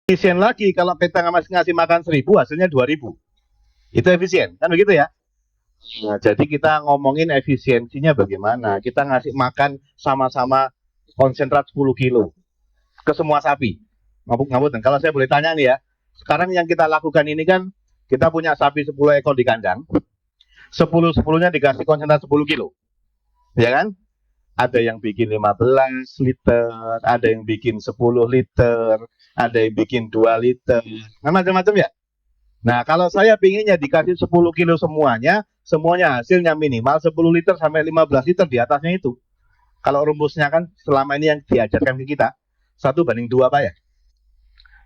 Efisien lagi kalau kita ngasih makan 1000 hasilnya 2000. Itu efisien, kan begitu ya? Nah, jadi kita ngomongin efisiensinya bagaimana. Kita ngasih makan sama-sama konsentrat 10 kilo ke semua sapi. Ngabut, kalau saya boleh tanya nih ya, sekarang yang kita lakukan ini kan kita punya sapi 10 ekor di kandang, 10-10-nya dikasih konsentrat 10 kilo, ya kan? Ada yang bikin 15 liter, ada yang bikin 10 liter, ada yang bikin 2 liter, nah, macam-macam ya. Nah, kalau saya pinginnya dikasih 10 kilo semuanya hasilnya minimal 10 liter sampai 15 liter di atasnya itu. Kalau rumusnya kan selama ini yang diajarkan ke kita, 1:2 Pak ya.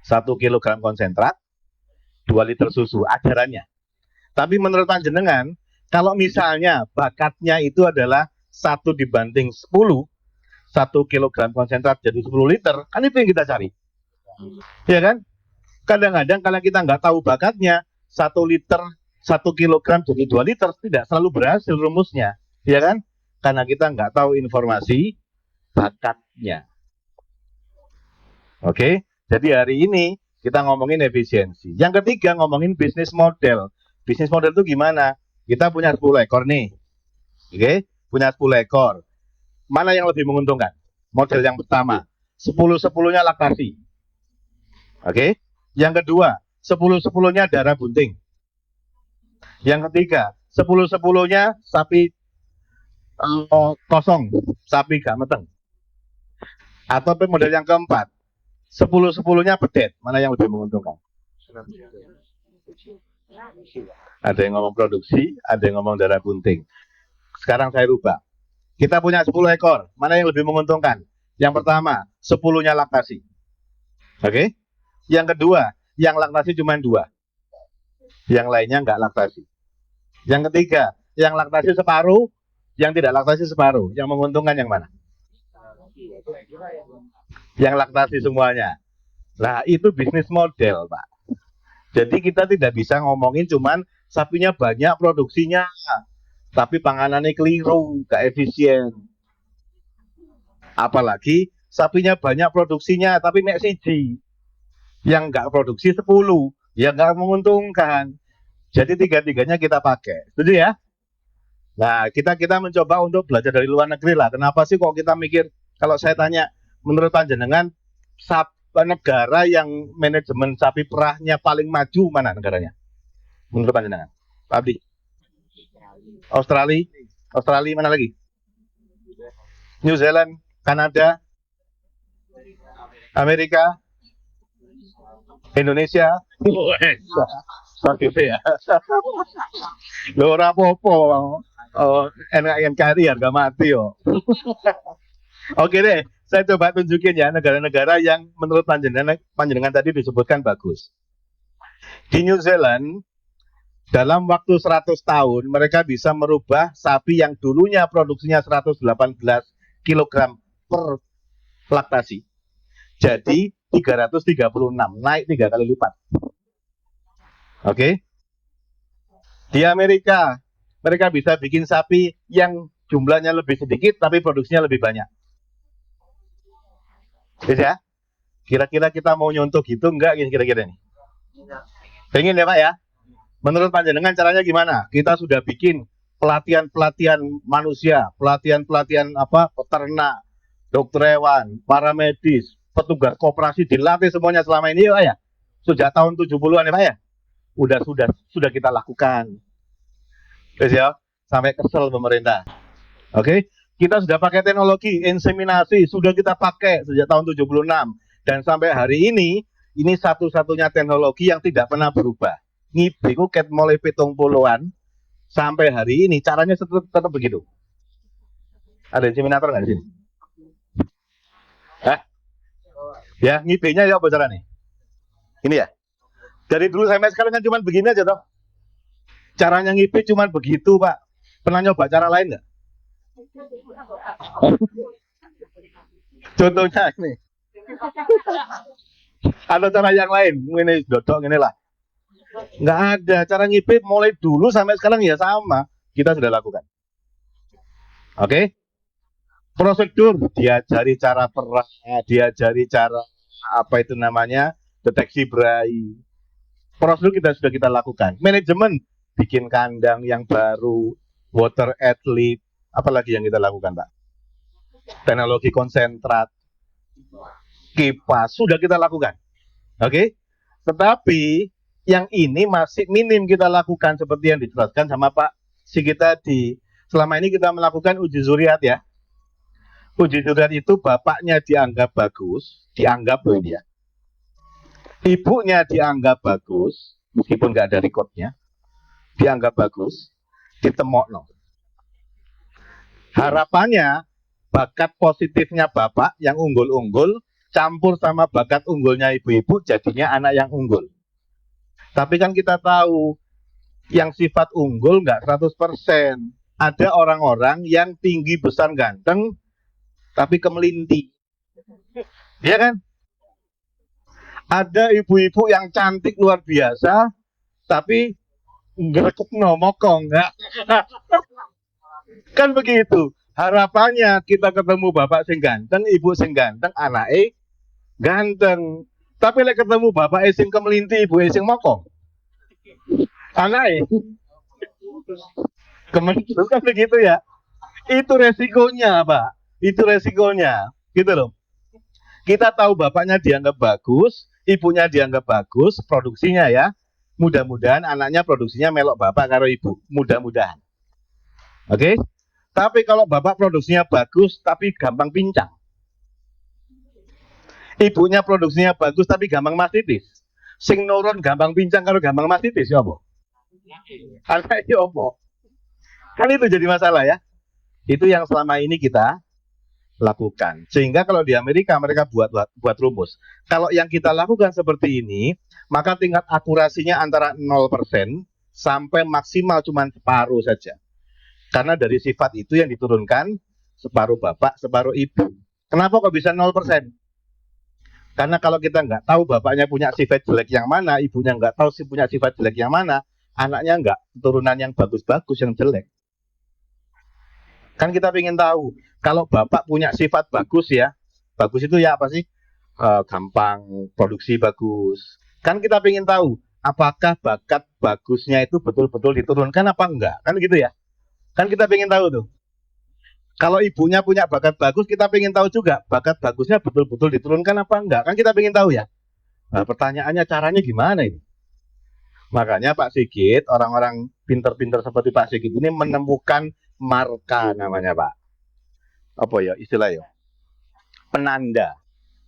1 kilogram konsentrat, 2 liter susu, ajarannya. Tapi menurut panjenengan, kalau misalnya bakatnya itu adalah 1:10, 1 kilogram konsentrat jadi 10 liter, kan itu yang kita cari. Ya kan? Kadang-kadang kalau kita nggak tahu bakatnya, 1 liter, 1 kilogram jadi 2 liter, tidak selalu berhasil rumusnya. Ya kan? Karena kita nggak tahu informasi bakatnya. Oke, jadi hari ini kita ngomongin efisiensi. Yang ketiga ngomongin bisnis model. Bisnis model itu gimana? Kita punya 10 ekor nih. Oke, punya 10 ekor. Mana yang lebih menguntungkan? Model yang pertama, 10-10-nya laktasi. Oke. Yang kedua, 10-10-nya darah bunting. Yang ketiga, 10-10-nya sapi kosong, sapi gak meteng. Atau model yang keempat, 10-10-nya pedet. Mana yang lebih menguntungkan? Ada yang ngomong produksi, ada yang ngomong darah bunting. Sekarang saya rubah. Kita punya 10 ekor. Mana yang lebih menguntungkan? Yang pertama, 10-nya laktasi. Oke. Yang kedua, yang laktasi cuma 2. Yang lainnya nggak laktasi. Yang ketiga, yang laktasi separuh, yang tidak laktasi separuh. Yang menguntungkan yang mana? Yang laktasi semuanya. Nah, itu bisnis model, Pak. Jadi kita tidak bisa ngomongin cuman sapinya banyak produksinya, tapi panganannya keliru, gak efisien. Apalagi sapinya banyak produksinya, tapi mek siji. Yang nggak produksi 10, ya nggak menguntungkan. Jadi tiga-tiganya kita pakai. Setuju ya? Nah, kita mencoba untuk belajar dari luar negeri lah. Kenapa sih kok kita mikir, kalau saya tanya, menurut panjenengan, negara yang manajemen sapi perahnya paling maju mana negaranya? Menurut panjenengan? Pak Abdi? Australia? Australia mana lagi? New Zealand? Kanada? Amerika? Indonesia? Gitu ya. Lo ora apa-apa. NKRI harga mati yo. Oke deh, saya coba tunjukin ya negara-negara yang menurut panjenengan tadi disebutkan bagus. Di New Zealand, dalam waktu 100 tahun mereka bisa merubah sapi yang dulunya produksinya 118 kg per laktasi jadi 336, naik 3 kali lipat. Oke. Di Amerika, mereka bisa bikin sapi yang jumlahnya lebih sedikit tapi produksinya lebih banyak. Bisa? Kira-kira kita mau nyontoh gitu enggak kira-kira ini? Pengen ya Pak ya? Menurut panjenengan caranya gimana? Kita sudah bikin pelatihan-pelatihan manusia, pelatihan-pelatihan peternak, dokter hewan, para medis, petugas koperasi dilatih semuanya selama ini Pak ya? Sejak tahun 70-an ya Pak ya? Sudah kita lakukan. Terus ya, sampai kesel pemerintah. Oke, kita sudah pakai teknologi inseminasi, sudah kita pakai sejak tahun 76 dan sampai hari ini satu-satunya teknologi yang tidak pernah berubah. Ngibiku ket mulai 70-an sampai hari ini caranya tetap begitu. Ada inseminator nggak di sini? Hah? Ya, ngibinya ya apa caranya? Ini ya. Dari dulu sampai sekarang kan cuma begini aja toh. Caranya ngibik cuma begitu, Pak. Pernah nyoba cara lain nggak? Contohnya ini. Ada cara yang lain, ini dodok ini lah. Nggak ada. Cara ngibik mulai dulu sampai sekarang ya sama. Kita sudah lakukan. Oke? Prosedur, diajari cara perah, diajari cara apa itu namanya, deteksi berai. Prosedur sudah kita lakukan. Manajemen, bikin kandang yang baru, water athlete, apalagi yang kita lakukan, Pak? Teknologi konsentrat, kipas, sudah kita lakukan. Oke? Tetapi yang ini masih minim kita lakukan seperti yang dijelaskan sama Pak Sigit tadi. Selama ini kita melakukan uji zuriat ya. Uji zuriat itu bapaknya dianggap bagus, dianggap loh ini ya. Ibunya dianggap bagus, meskipun nggak ada recordnya, dianggap bagus, ditemokno. Harapannya bakat positifnya bapak yang unggul-unggul campur sama bakat unggulnya ibu-ibu jadinya anak yang unggul. Tapi kan kita tahu yang sifat unggul nggak 100%. Ada orang-orang yang tinggi, besar, ganteng tapi kemelinti. Iya kan? Ada ibu-ibu yang cantik luar biasa tapi ngerekukno mokong. Kan begitu. Harapannya kita ketemu bapak sing ganteng, ibu sing ganteng, anake ganteng. Tapi lek ketemu bapak sing kemelinti, ibu sing mokong, anake kemelinti kan begitu ya. Itu resikonya, Pak. Itu resikonya. Gitu loh. Kita tahu bapaknya dianggap bagus, ibunya dianggap bagus, produksinya ya. Mudah-mudahan anaknya produksinya melok bapak karo ibu. Mudah-mudahan. Oke? Tapi kalau bapak produksinya bagus tapi gampang pincang, ibunya produksinya bagus tapi gampang mastitis, sing nurun gampang pincang kalau gampang mastitis ya apa? Anaknya apa? Kan itu jadi masalah ya. Itu yang selama ini kita lakukan. Sehingga kalau di Amerika mereka buat rumus. Kalau yang kita lakukan seperti ini, maka tingkat akurasinya antara 0% sampai maksimal cuma separuh saja. Karena dari sifat itu yang diturunkan separuh bapak, separuh ibu. Kenapa kok bisa 0%? Karena kalau kita nggak tahu bapaknya punya sifat jelek yang mana, ibunya nggak tahu punya sifat jelek yang mana, anaknya nggak keturunan yang bagus-bagus, yang jelek. Kan kita ingin tahu, kalau bapak punya sifat bagus ya, bagus itu ya apa sih? Gampang, produksi bagus. Kan kita ingin tahu, apakah bakat bagusnya itu betul-betul diturunkan apa enggak? Kan gitu ya. Kan kita pengen tahu tuh. Kalau ibunya punya bakat bagus, kita pengen tahu juga bakat bagusnya betul-betul diturunkan apa enggak. Kan kita pengen tahu ya. Nah, pertanyaannya caranya gimana ini? Makanya Pak Sigit, orang-orang pinter-pinter seperti Pak Sigit ini menemukan marka namanya Pak. Apa ya istilahnya? Penanda.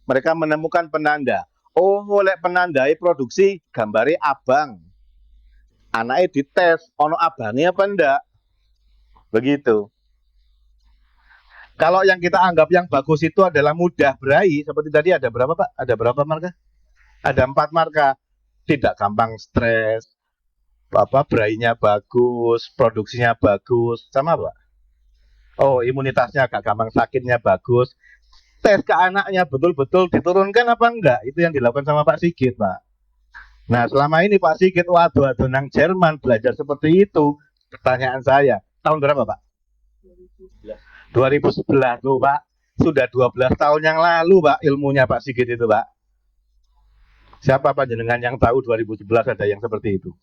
Mereka menemukan penanda. Oh, oleh penandai produksi gambari abang. Anaknya dites, ono abangnya apa enggak? Begitu. Kalau yang kita anggap yang bagus itu adalah mudah berai, seperti tadi ada berapa Pak? Ada berapa marka? Ada 4 marka. Tidak gampang stres, berainya bagus, produksinya bagus, sama Pak? Oh, imunitasnya agak gampang sakitnya bagus. Tes ke anaknya betul-betul diturunkan apa enggak? Itu yang dilakukan sama Pak Sigit, Pak. Nah, selama ini Pak Sigit waduh nang Jerman belajar seperti itu. Pertanyaan saya, tahun berapa Pak? 2011 tuh Pak. Sudah 12 tahun yang lalu Pak ilmunya Pak Sigit itu Pak. Siapa panjenengan yang tahu 2011 ada yang seperti itu?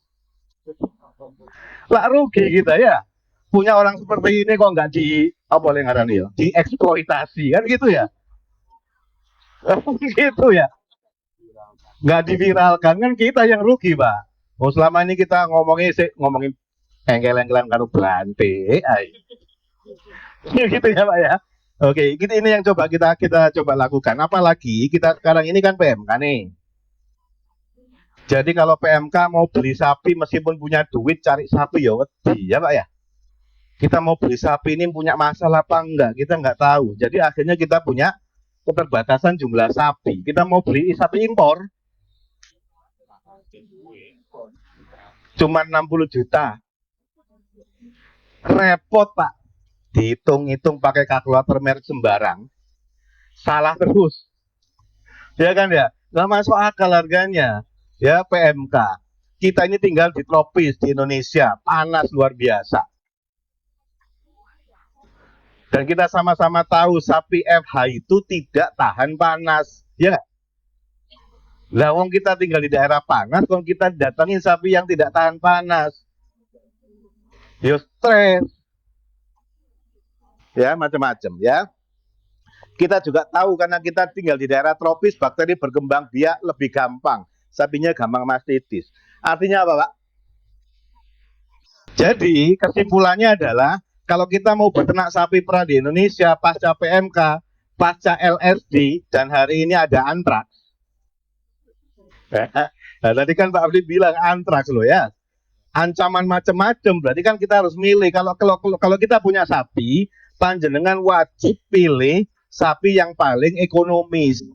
Lah rugi kita ya. Punya orang seperti ini kok nggak di apa boleh ngarani ya? Dieksploitasi kan gitu ya. Gitu ya. Nggak diviralkan kan kita yang rugi Pak. Oh selama ini kita ngomongin engkel-engkelan karo Brante. Gitu ya Pak ya. Oke, ini yang coba kita coba lakukan. Apalagi kita sekarang ini kan PMK nih. Jadi kalau PMK mau beli sapi meskipun punya duit cari sapi ya wedi ya Pak ya. Kita mau beli sapi ini punya masalah apa enggak kita nggak tahu. Jadi akhirnya kita punya keterbatasan jumlah sapi. Kita mau beli sapi impor cuma 60 juta. Repot Pak. Dihitung-hitung pakai kalkulator merek sembarang, salah terus, ya kan ya, nggak masuk akal harganya, ya PMK. Kita ini tinggal di tropis di Indonesia, panas luar biasa. Dan kita sama-sama tahu sapi FH itu tidak tahan panas, ya. Lah wong kita tinggal di daerah panas, kalau kita datangin sapi yang tidak tahan panas, ya stres, ya macam-macam ya. Kita juga tahu karena kita tinggal di daerah tropis, bakteri berkembang biak lebih gampang, sapinya gampang mastitis. Artinya apa, Pak? Jadi kesimpulannya adalah kalau kita mau beternak sapi perah di Indonesia pasca PMK, pasca LSD, dan hari ini ada antraks. Nah, tadi kan Pak Abdi bilang antraks loh ya. Ancaman macam-macam, berarti kan kita harus milih. Kalau kita punya sapi, panjenengan wajib pilih sapi yang paling ekonomis.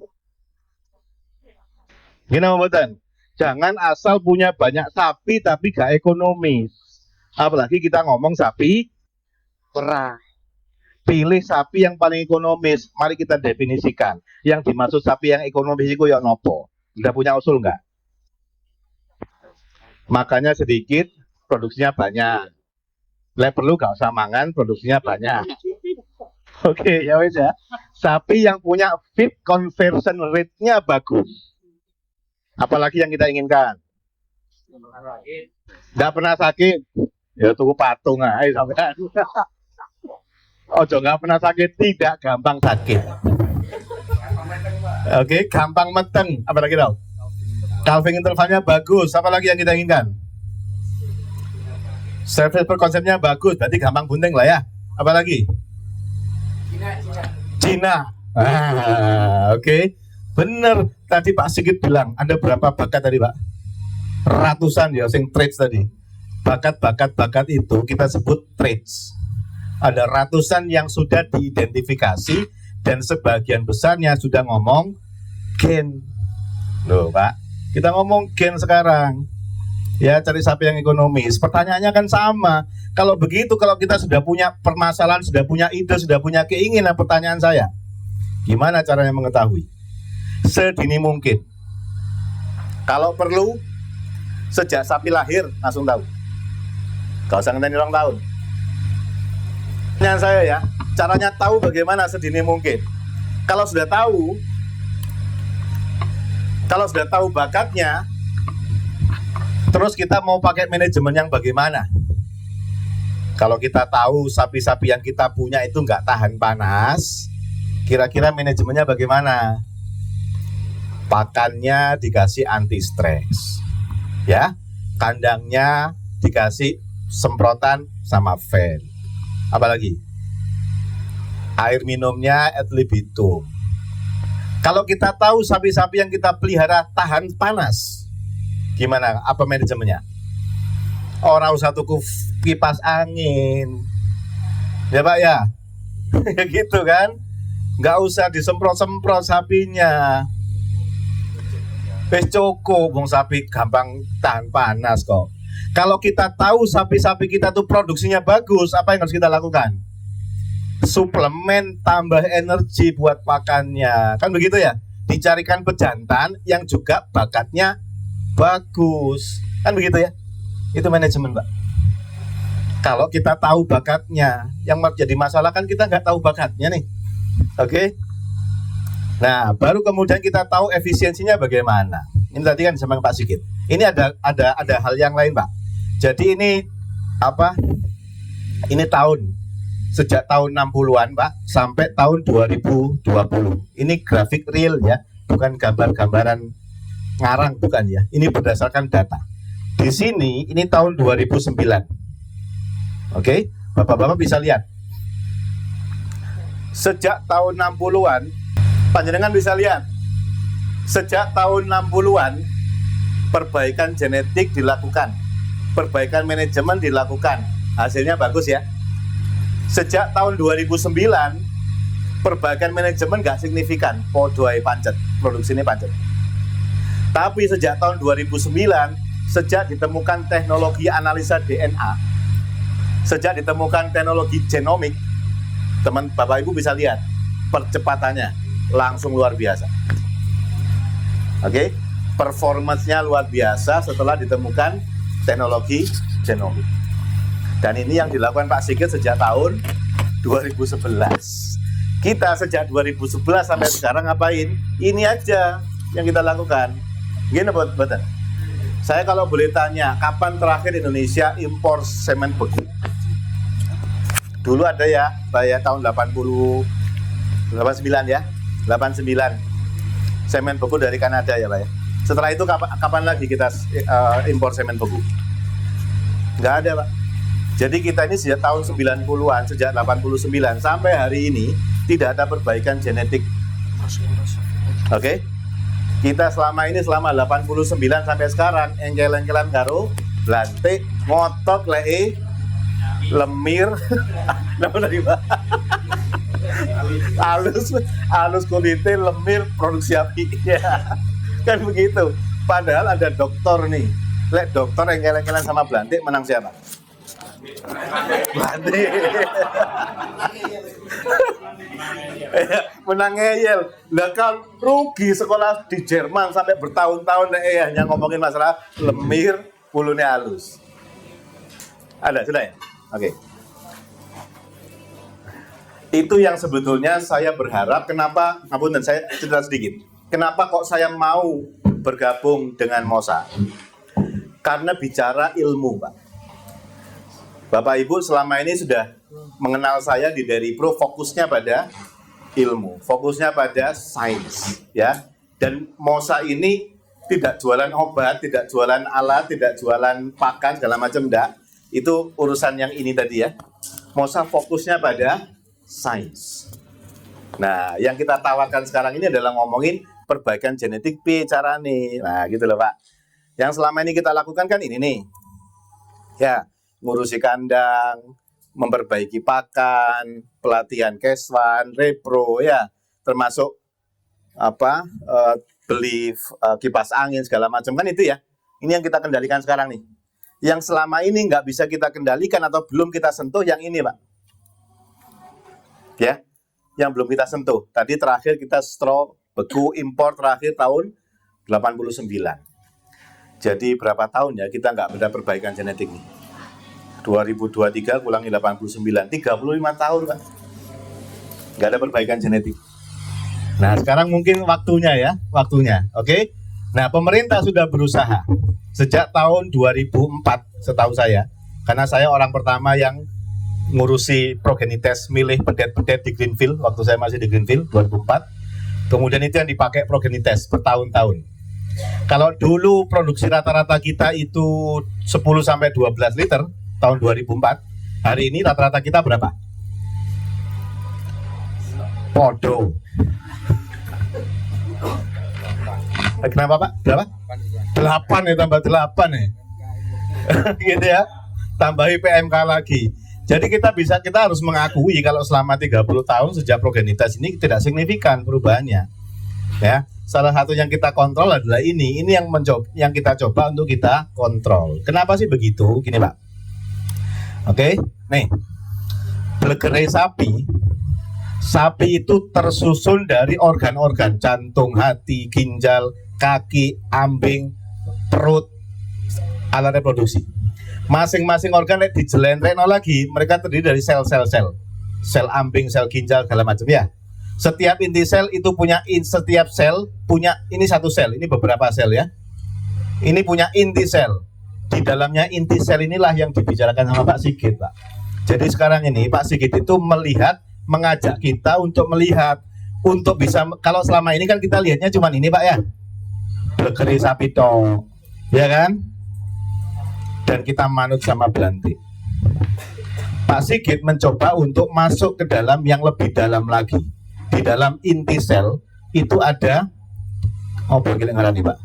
Gini betul. Jangan asal punya banyak sapi tapi gak ekonomis. Apalagi kita ngomong sapi perah. Pilih sapi yang paling ekonomis. Mari kita definisikan. Yang dimaksud sapi yang ekonomis itu ya nopo. Udah punya usul nggak? Makannya sedikit, produksinya banyak. Lah perlu gak usah mangan, produksinya banyak. Oke, ya wes ya. Sapi yang punya feed conversion rate-nya bagus. Apalagi yang kita inginkan. Nggak pernah sakit. Ya tunggu patung aja sampai. Ojo nggak pernah sakit, tidak gampang sakit. Oke, gampang meteng. Apa lagi tau? Calving intervalnya bagus. Apa lagi yang kita inginkan? Service per konsepnya bagus, berarti gampang bunting lah ya. Apa lagi? Cina. Oke. Bener. Tadi Pak Sigit bilang, ada berapa bakat tadi Pak? Ratusan ya, sing traits tadi. Bakat itu kita sebut traits. Ada ratusan yang sudah diidentifikasi dan sebagian besarnya sudah ngomong gen. Loh Pak, kita ngomong gen sekarang. Ya cari sapi yang ekonomis. Pertanyaannya kan sama. Kalau begitu, kalau kita sudah punya permasalahan, sudah punya ide, sudah punya keinginan, pertanyaan saya, gimana caranya mengetahui? Sedini mungkin. Kalau perlu, sejak sapi lahir langsung tahu. Gak usah ngenteni ulang tahun. Pertanyaan saya ya, caranya tahu bagaimana sedini mungkin. Kalau sudah tahu bakatnya, terus kita mau pakai manajemen yang bagaimana? Kalau kita tahu sapi-sapi yang kita punya itu nggak tahan panas, kira-kira manajemennya bagaimana? Pakannya dikasih anti stres, ya, kandangnya dikasih semprotan sama fan. Apalagi air minumnya ad libitum. Kalau kita tahu sapi-sapi yang kita pelihara tahan panas, gimana? Apa manajemennya? Orang usah tuku kipas angin, ya Pak ya, ya gitu kan? Nggak usah disemprot-semprot sapinya. Wis cukup, wong sapi gampang tahan panas kok. Kalau kita tahu sapi-sapi kita tuh produksinya bagus, apa yang harus kita lakukan? Suplemen tambah energi buat pakannya. Kan begitu ya? Dicarikan pejantan yang juga bakatnya bagus. Kan begitu ya? Itu manajemen, Pak. Kalau kita tahu bakatnya, yang jadi masalah kan kita nggak tahu bakatnya nih. Oke? Nah, baru kemudian kita tahu efisiensinya bagaimana. Ini tadi kan sama Pak Sigit. Ini ada hal yang lain, Pak. Jadi ini apa? Ini sejak tahun 60-an, Pak, sampai tahun 2020. Ini grafik real ya, bukan gambar-gambaran ngarang, bukan ya. Ini berdasarkan data. Di sini ini tahun 2009. Oke, Bapak-bapak bisa lihat. Sejak tahun 60-an, panjenengan bisa lihat. Sejak tahun 60-an, perbaikan genetik dilakukan, perbaikan manajemen dilakukan, hasilnya bagus ya. Sejak tahun 2009, perbaikan manajemen nggak signifikan, podoai pancet, produksi ini pancet. Tapi sejak tahun 2009, sejak ditemukan teknologi analisa DNA, sejak ditemukan teknologi genomik, teman Bapak Ibu bisa lihat percepatannya langsung luar biasa. Oke, performance-nya luar biasa setelah ditemukan teknologi genomik. Dan ini yang dilakukan Pak Sigit sejak tahun 2011. Kita sejak 2011 sampai sekarang ngapain? Ini aja yang kita lakukan. Gini betul. Saya kalau boleh tanya, kapan terakhir Indonesia impor semen beku? Dulu ada ya, saya tahun 89 ya, 89 semen beku dari Kanada ya Pak ya. Setelah itu kapan lagi kita impor semen beku? Nggak ada Pak. Jadi kita ini sejak tahun 90-an, sejak 89 sampai hari ini tidak ada perbaikan genetik. Oke? Kita selama ini selama 89 sampai sekarang engkel-engkelan karo blantik, ngotot lei, lemir, nama tadi Pak. Halus kulitnya, lemir, produksi api. Ya. Kan begitu. Padahal ada dokter nih. Lek dokter engkel-engkelan sama blantik menang siapa? Blantik. Menang ngeyel. Lah kan rugi sekolah di Jerman sampai bertahun-tahun hanya ngomongin masalah lemir, bulunya halus. Ada sudah ya? Oke. Itu yang sebetulnya saya berharap. Kenapa? Ampun, saya cerita sedikit. Kenapa kok saya mau bergabung dengan MOSA? Karena bicara ilmu, Pak. Bapak Ibu selama ini sudah mengenal saya di Deripro, fokusnya pada ilmu, fokusnya pada sains, ya. Dan MOSA ini tidak jualan obat, tidak jualan alat, tidak jualan pakan segala macam, enggak. Itu urusan yang ini tadi ya. MOSA fokusnya pada sains. Nah, yang kita tawarkan sekarang ini adalah ngomongin perbaikan genetik cara nih. Nah, gitu loh Pak. Yang selama ini kita lakukan kan ini nih. Ya, ngurusi kandang, memperbaiki pakan, pelatihan keswan, repro ya, termasuk beli kipas angin segala macam kan itu ya. Ini yang kita kendalikan sekarang nih. Yang selama ini nggak bisa kita kendalikan atau belum kita sentuh yang ini Pak. Ya, yang belum kita sentuh. Tadi terakhir kita straw beku impor terakhir tahun 89. Jadi berapa tahun ya kita nggak ada perbaikan genetik nih. 2023 kurangi 89, 35 tahun Pak. Nggak ada perbaikan genetik. Nah sekarang mungkin waktunya ya, waktunya. Oke. Nah pemerintah sudah berusaha sejak tahun 2004 setahu saya. Karena saya orang pertama yang ngurusi progenites milih pedet-pedet di Greenfield waktu saya masih di Greenfield 2004. Kemudian itu yang dipakai progenites bertahun-tahun. Kalau dulu produksi rata-rata kita itu 10-12 liter tahun 2004, hari ini rata-rata kita berapa? Podo. Kenapa Pak? Berapa? 8 ya, tambah 8 ya. Gitu ya. Tambahi PMK lagi. Jadi kita harus mengakui kalau selama 30 tahun sejak progenitas ini tidak signifikan perubahannya. Ya, salah satu yang kita kontrol adalah ini yang kita coba untuk kita kontrol. Kenapa sih begitu? Gini Pak. Oke, nih belegere sapi itu tersusun dari organ-organ jantung, hati, ginjal, kaki, ambing, perut, alat reproduksi. Masing-masing organ dijelentrekno lagi, mereka terdiri dari sel ambing, sel ginjal, segala macam ya. Setiap inti sel itu setiap sel punya ini satu sel, ini beberapa sel ya. Ini punya inti sel. Di dalamnya inti sel inilah yang dibicarakan sama Pak Sigit, Pak. Jadi sekarang ini Pak Sigit itu mengajak kita untuk melihat, untuk bisa, kalau selama ini kan kita lihatnya cuma ini Pak ya, belegere sapi toh, ya kan? Dan kita manut sama belantik. Pak Sigit mencoba untuk masuk ke dalam yang lebih dalam lagi. Di dalam inti sel itu ada, bagaimana ngarani Pak?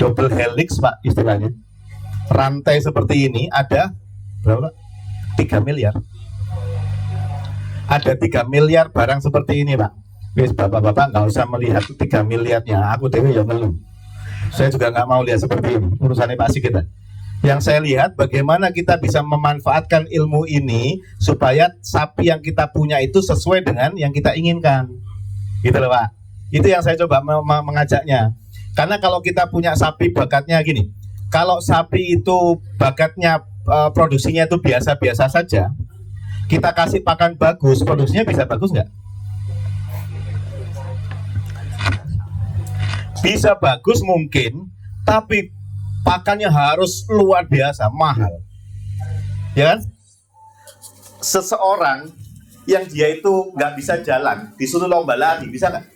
Double helix Pak istilahnya. Rantai seperti ini ada berapa? 3 miliar. Ada 3 miliar barang seperti ini Pak. Wis bapak-bapak nggak usah melihat 3 miliarnya. Aku dewe ya ngeluh. Saya juga nggak mau lihat seperti ini. Urusannya Pak Sigit. Yang saya lihat bagaimana kita bisa memanfaatkan ilmu ini supaya sapi yang kita punya itu sesuai dengan yang kita inginkan. Gitu loh Pak. Itu yang saya coba mengajaknya. Karena kalau kita punya sapi bakatnya gini. Kalau sapi itu bakatnya produksinya itu biasa-biasa saja, kita kasih pakan bagus, produksinya bisa bagus nggak? Bisa bagus mungkin tapi pakannya harus luar biasa mahal, ya kan? Seseorang yang dia itu nggak bisa jalan disuruh lomba lari, bisa nggak?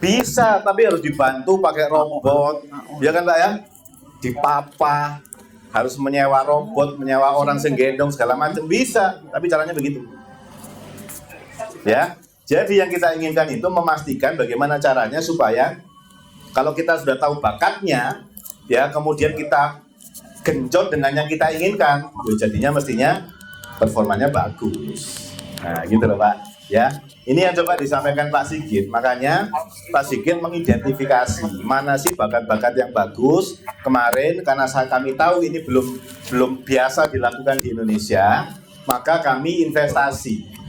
Bisa, tapi harus dibantu pakai robot, ya kan Pak ya? Dipapa, harus menyewa robot, menyewa orang senggendong segala macam, bisa, tapi caranya begitu. Ya, jadi yang kita inginkan itu memastikan bagaimana caranya supaya kalau kita sudah tahu bakatnya, ya kemudian kita genjot dengan yang kita inginkan, ya jadinya mestinya performanya bagus. Nah, gitu loh Pak. Ya, ini yang coba disampaikan Pak Sigit. Makanya Pak Sigit mengidentifikasi mana sih bakat-bakat yang bagus. Kemarin karena kami tahu ini belum biasa dilakukan di Indonesia, maka kami investasi.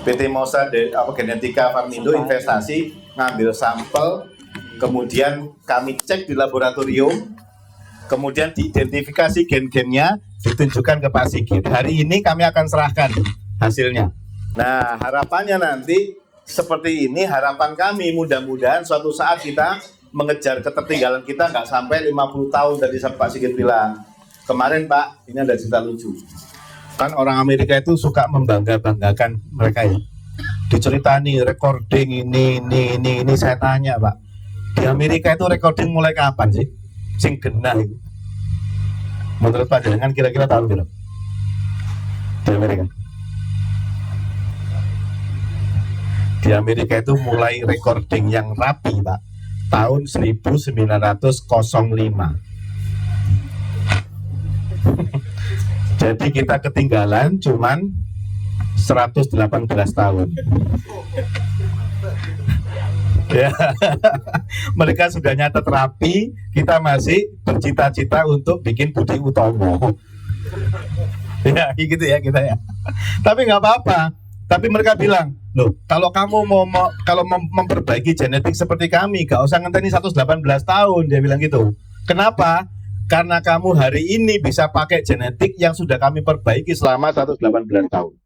PT Mosa Genetika Farmindo investasi ngambil sampel, kemudian kami cek di laboratorium, kemudian diidentifikasi gen-gennya, ditunjukkan ke Pak Sigit. Hari ini kami akan serahkan hasilnya. Nah, harapannya nanti seperti ini, harapan kami mudah-mudahan suatu saat kita mengejar ketertinggalan kita nggak sampai 50 tahun tadi Pak Sigit bilang. Kemarin Pak, ini ada cerita lucu. Kan orang Amerika itu suka membangga-banggakan mereka ya. Diceritani recording ini saya tanya Pak. Di Amerika itu recording mulai kapan sih? Sing genah itu. Menurut Pak Jangan kira-kira tahun berapa? Di Amerika. Di Amerika itu mulai recording yang rapi Pak tahun 1905. Jadi kita ketinggalan cuman 118 tahun. Ya. Mereka sudah nyatet rapi, kita masih bercita-cita untuk bikin Budi Utomo. Ya gitu ya kita ya. Tapi nggak apa-apa. Tapi mereka bilang, loh, kalau kamu kalau memperbaiki genetik seperti kami, gak usah ngenteni 118 tahun, dia bilang gitu. Kenapa? Karena kamu hari ini bisa pakai genetik yang sudah kami perbaiki selama 118 tahun.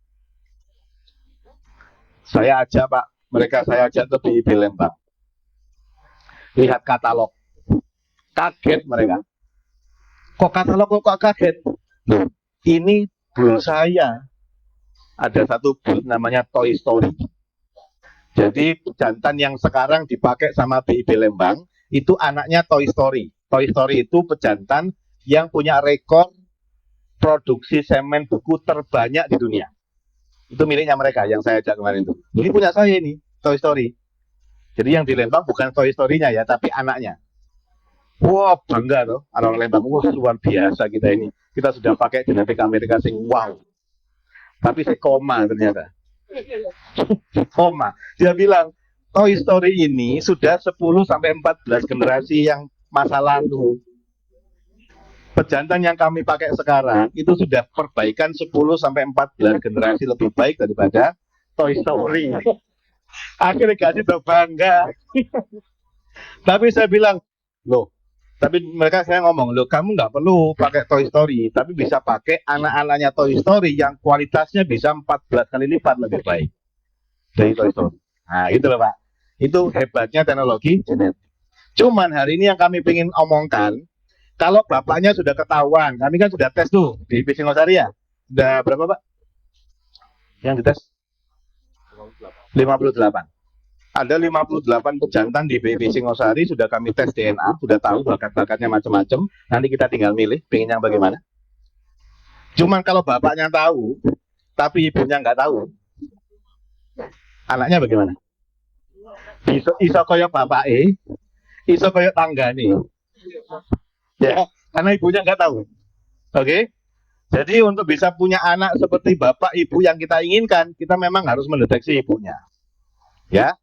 Saya ajak Pak, saya ajak ke BIP Lembang. Lihat katalog. Kaget mereka. Kok katalog kok kaget? Loh, ini bull saya. Ada satu bull namanya Toy Story. Jadi jantan yang sekarang dipakai sama BIP Lembang itu anaknya Toy Story. Toy Story itu pejantan yang punya rekor produksi semen beku terbanyak di dunia. Itu miliknya mereka yang saya ajak kemarin itu. Ini punya saya ini, Toy Story. Jadi yang di Lembang bukan Toy Story-nya ya, tapi anaknya. Wah, bangga loh orang Lembang. Wah, luar biasa kita ini. Kita sudah pakai genetik Amerika sing wow. Tapi saya koma ternyata. Koma. Dia bilang, Toy Story ini sudah 10-14 generasi yang masa lalu. Pejantan yang kami pakai sekarang itu sudah perbaikan 10-14 generasi lebih baik daripada Toy Story. Akhirnya kasih bangga. Tapi saya bilang, loh, tapi mereka saya ngomong, loh kamu nggak perlu pakai Toy Story, tapi bisa pakai anak-anaknya Toy Story yang kualitasnya bisa 14 kali lipat lebih baik dari Toy Story. Nah gitu loh Pak. Itu hebatnya teknologi genetik. Cuman hari ini yang kami ingin omongkan, kalau bapaknya sudah ketahuan, kami kan sudah tes tuh di BIP Singosari ya. Sudah berapa Pak? Yang dites? 58. Ada 58 pejantan di BIP Singosari, sudah kami tes DNA, sudah tahu bakat-bakatnya macam-macam. Nanti kita tinggal milih, pengen yang bagaimana. Cuman kalau bapaknya tahu, tapi ibunya nggak tahu, anaknya bagaimana? Iso koyok bapak iso koyok tangga nih. Ya, karena ibunya nggak tahu. Oke? Jadi untuk bisa punya anak seperti bapak ibu yang kita inginkan, kita memang harus mendeteksi ibunya. Ya.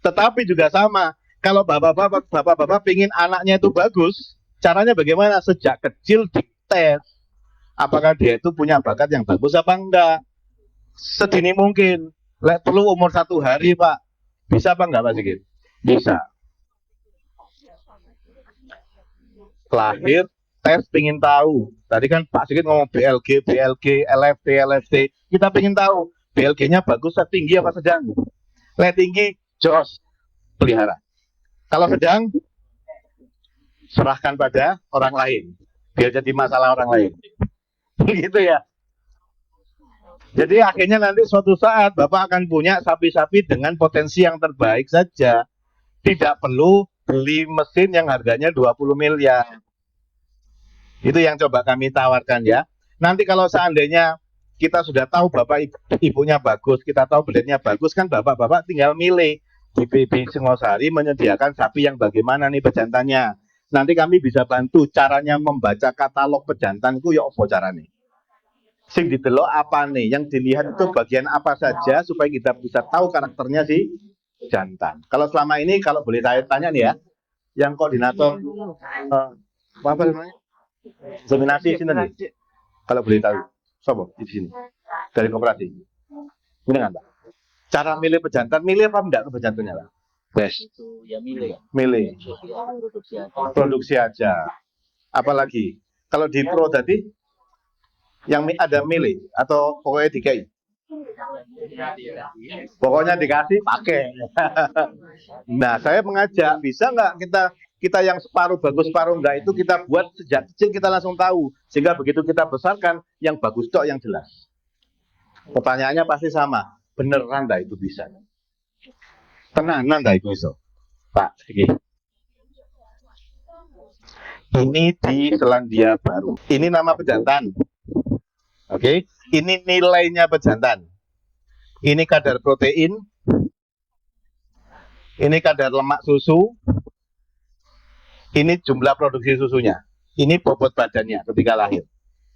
Tetapi juga sama, kalau bapak-bapak pingin anaknya itu bagus, caranya bagaimana? Sejak kecil dites, apakah dia itu punya bakat yang bagus apa enggak. Sedini mungkin, perlu umur 1 hari Pak, bisa apa enggak Pak Sigit? Bisa. Lahir, tes pingin tahu. Tadi kan Pak Sigit ngomong BLG, LFT, kita pingin tahu, BLG-nya bagus, tinggi apa sedang? Tinggi, jos, pelihara. Kalau sedang, serahkan pada orang lain, biar jadi masalah orang lain. Gitu ya. Jadi akhirnya nanti suatu saat Bapak akan punya sapi-sapi dengan potensi yang terbaik saja. Tidak perlu beli mesin yang harganya 20 miliar. Itu yang coba kami tawarkan ya. Nanti kalau seandainya kita sudah tahu Bapak Ibunya bagus, kita tahu belernya bagus, kan Bapak-Bapak tinggal milih. BPB Singosari menyediakan sapi yang bagaimana nih pejantannya. Nanti kami bisa bantu caranya membaca katalog pejantanku ya apa caranya. Sing didelok apa nih, yang dilihat itu bagian apa saja supaya kita bisa tahu karakternya si jantan. Kalau selama ini, kalau boleh saya tanya nih ya, yang koordinator apa namanya, dominasi sini nih, kalau boleh tahu, sobo di sini dari koperasi, ini kan Pak? Cara milih pejantan, milih apa enggak ke pejantannya Pak? Best. Ya milih. Milih. Produksi aja. Apalagi kalau di pro tadi yang ada milih atau pokoknya DKI? Pokoknya dikasih pakai. Nah, saya mengajak, bisa nggak kita yang separuh bagus separuh enggak itu kita buat sejak kecil, kita langsung tahu, sehingga begitu kita besarkan yang bagus tok yang jelas. Pertanyaannya pasti sama, beneran dah itu bisa? Tenanan dah itu iso, Pak. Ini di Selandia Baru. Ini nama pejantan. Oke, ini nilainya pejantan. Ini kadar protein. Ini kadar lemak susu. Ini jumlah produksi susunya. Ini bobot badannya ketika lahir.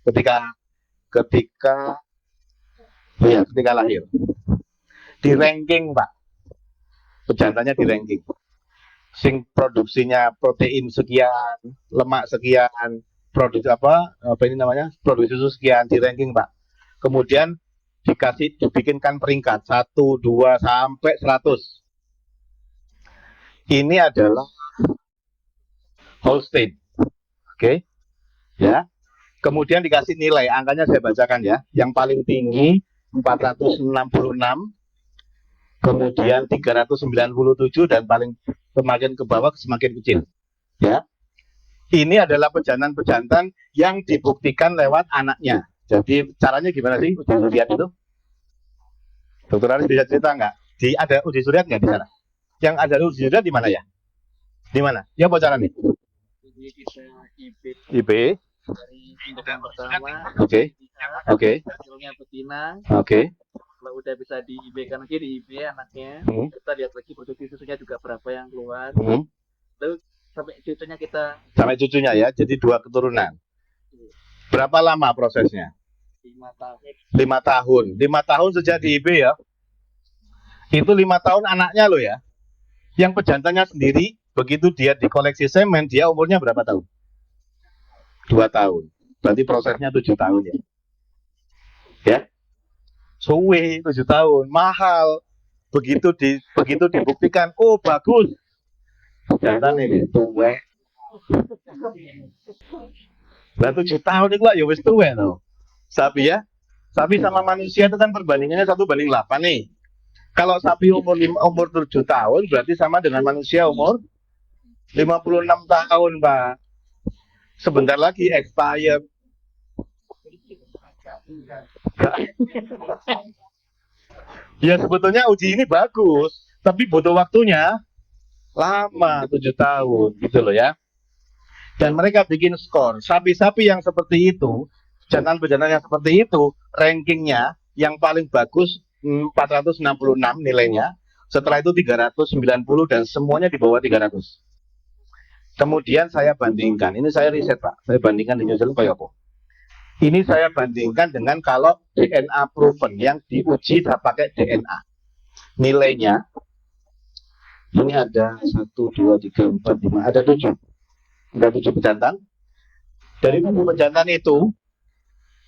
Ketika lahir. Di ranking, Pak. Pejantannya di ranking. Sing produksinya protein sekian, lemak sekian, produksi susu sekian, di ranking Pak. Kemudian dibikinkan peringkat 1, 2 sampai 100. Ini adalah Holstein. Oke. Ya. Kemudian dikasih nilai, angkanya saya bacakan ya. Yang paling tinggi 466, kemudian 397, dan paling semakin ke bawah semakin kecil. Ya. Ini adalah pejantan-pejantan yang dibuktikan lewat anaknya. Jadi caranya gimana sih uji suriat itu? Dokter Aris bisa cerita nggak? Ada uji suriat nggak di sana? Yang ada uji suriat di mana ya? Di mana? Ya apa caranya? IB. Dari induk yang pertama. Oke. Hasilnya betina. Oke. Kalau udah bisa di IB kan lagi di IB anaknya, kita lihat lagi produksi susunya juga berapa yang keluar. Lalu sampai cucunya ya, jadi 2 keturunan. Berapa lama prosesnya? 5 tahun. 5 tahun. 5 tahun sejak di IB ya. Itu 5 tahun anaknya loh ya. Yang pejantannya sendiri, begitu dia dikoleksi semen, dia umurnya berapa tahun? 2 tahun. Berarti prosesnya 7 tahun ya. Ya. Suwe 7 tahun, mahal. Begitu dibuktikan, oh bagus. Jantan ini tuwe. Lah 7 tahun itu lah ya wis tuwe no. Sapi ya. Sapi sama manusia itu kan perbandingannya 1:8 nih. Kalau sapi umur 7 tahun berarti sama dengan manusia umur 56 tahun, Pak. Sebentar lagi expired. Ya sebetulnya uji ini bagus, tapi butuh waktunya lama, 7 tahun gitu loh ya. Dan mereka bikin skor. Sapi-sapi yang seperti itu, pejantan-pejantan yang seperti itu, rankingnya yang paling bagus 466 nilainya. Setelah itu 390 dan semuanya di bawah 300. Kemudian saya bandingkan, ini saya riset Pak, saya bandingkan di New Zealand kayak apa. Ini saya bandingkan dengan kalau DNA proven yang diuji pakai DNA. Nilainya ini ada 1, 2, 3, 4, 5, ada 7. Ada 7 pejantan. Dari 7 pejantan itu,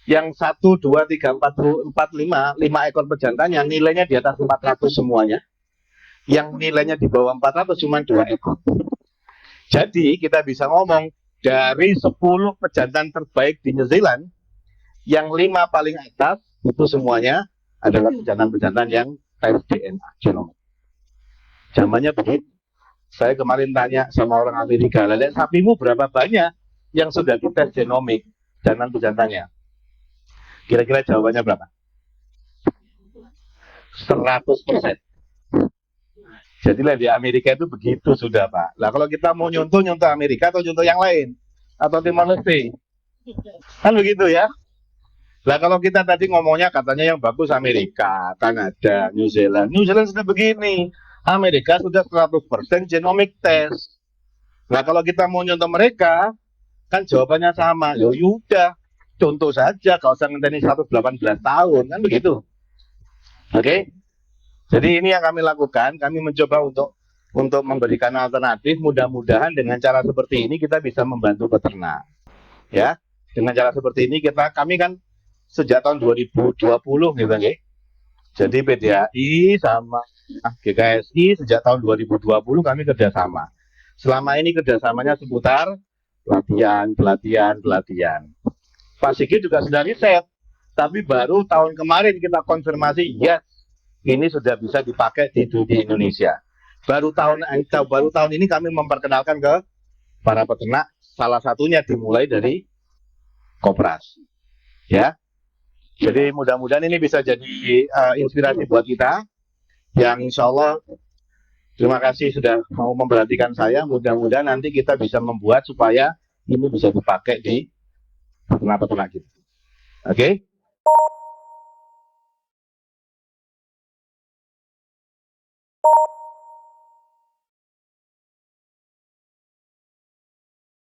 yang 1, 2, 3, 4, 5 ekor pejantannya nilainya di atas 400 semuanya. Yang nilainya di bawah 400 cuma 2 ekor. Jadi kita bisa ngomong dari 10 pejantan terbaik di New Zealand, yang 5 paling atas itu semuanya adalah pejantan-pejantan yang tes DNA genom. Zamannya begitu. Saya kemarin tanya sama orang Amerika, lihat sapimu berapa banyak yang sudah dites genomik jantan-jantannya? Kira-kira jawabannya berapa? 100%. Jadi lah di Amerika itu begitu sudah Pak. Lah kalau kita mau nyontoh Amerika atau nyontoh yang lain atau Timor Leste, kan begitu ya. Lah kalau kita tadi ngomongnya katanya yang bagus Amerika, Kanada, New Zealand sudah begini. Amerika sudah 100% genomic test. Nah kalau kita mau nyontoh mereka, kan jawabannya sama. Yaudah, contoh saja, kalau usah ngenteni 118 tahun, kan begitu. Oke? Jadi ini yang kami lakukan, kami mencoba untuk memberikan alternatif. Mudah-mudahan dengan cara seperti ini kita bisa membantu peternak. Ya, dengan cara seperti ini kami kan sejak tahun 2020 gitu kan, jadi PDAI sama GKSI sejak tahun 2020 kami kerjasama. Selama ini kerjasamanya seputar pelatihan. Pak Sigit juga sudah riset, tapi baru tahun kemarin kita konfirmasi, yes, ini sudah bisa dipakai di Indonesia. Baru tahun ini kami memperkenalkan ke para peternak, salah satunya dimulai dari koperasi. Ya, jadi mudah-mudahan ini bisa jadi inspirasi buat kita. Yang insya Allah terima kasih sudah mau memperhatikan saya. Mudah-mudahan nanti kita bisa membuat supaya ini bisa dipakai di peternak-peternak kita. Oke?